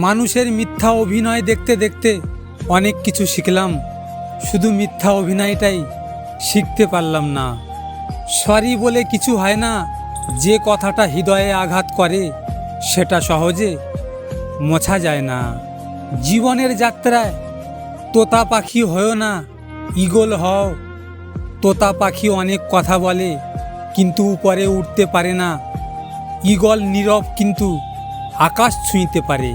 মানুষের মিথ্যা অভিনয় দেখতে দেখতে অনেক কিছু শিখলাম, শুধু মিথ্যা অভিনয়টাই শিখতে পারলাম না। সরি বলে কিছু হয় না, যে কথাটা হৃদয়ে আঘাত করে সেটা সহজে মোছা যায় না। জীবনের যাত্রায় তোতা পাখি হও না, ঈগল হও। তোতা পাখি অনেক কথা বলে কিন্তু উপরে উঠতে পারে না, ঈগল নীরব কিন্তু আকাশ ছুঁইতে পারে।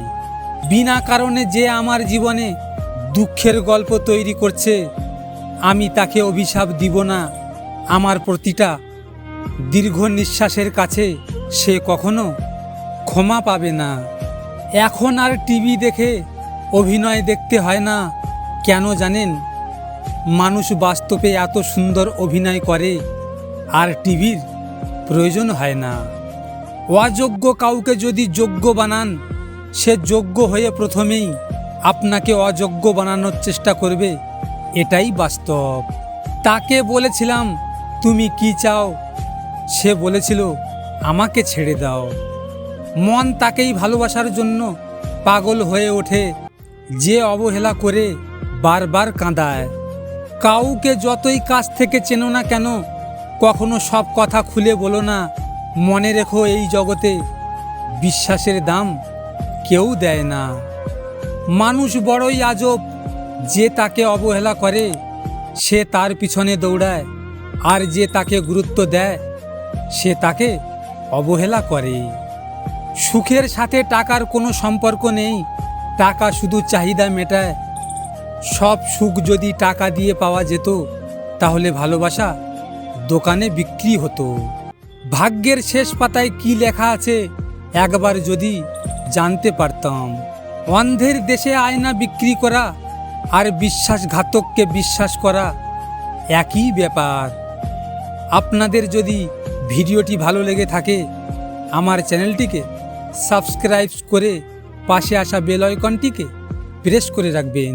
বিনা কারণে যে আমার জীবনে দুঃখের গল্প তৈরি করছে, আমি তাকে অভিশাপ দিব না। আমার প্রতিটা দীর্ঘ নিঃশ্বাসের কাছে সে কখনো ক্ষমা পাবে না। এখন আর টিভি দেখে অভিনয় দেখতে হয় না। কেন জানেন? মানুষ বাস্তবে এত সুন্দর অভিনয় করে আর টিভির প্রয়োজন হয় না। অযোগ্য কাউকে যদি যোগ্য বানান, সে যোগ্য হয়ে প্রথমেই আপনাকে অযোগ্য বানানোর চেষ্টা করবে, এটাই বাস্তব। তাকে বলেছিলাম তুমি কি চাও, সে বলেছিল আমাকে ছেড়ে দাও। মন তাকেই ভালোবাসার জন্য পাগল হয়ে ওঠে যে অবহেলা করে বারবার কাঁদায়। কাউকে যতই কাছ থেকে চেনো না কেন, কখনো সব কথা খুলে বলো না। মনে রেখো, এই জগতে বিশ্বাসের দাম কেউ দেয় না। মানুষ বড়ই আজব, যে তাকে অবহেলা করে সে তার পিছনে দৌড়ায়, আর যে তাকে গুরুত্ব দেয় সে তাকে অবহেলা করে। সুখের সাথে টাকার কোনো সম্পর্ক নেই, টাকা শুধু চাহিদা মেটায়। সব সুখ যদি টাকা দিয়ে পাওয়া যেত, তাহলে ভালোবাসা দোকানে বিক্রি হতো। ভাগ্যের শেষ পাতায় কি লেখা আছে একবার যদি জানতে পারতাম। অন্ধের দেশে আয়না বিক্রি করা আর বিশ্বাসঘাতককে বিশ্বাস করা একই ব্যাপার। আপনাদের যদি ভিডিওটি ভালো লেগে থাকে, আমার চ্যানেলটিকে সাবস্ক্রাইব করে পাশে আসা বেল আইকনটিকে প্রেস করে রাখবেন।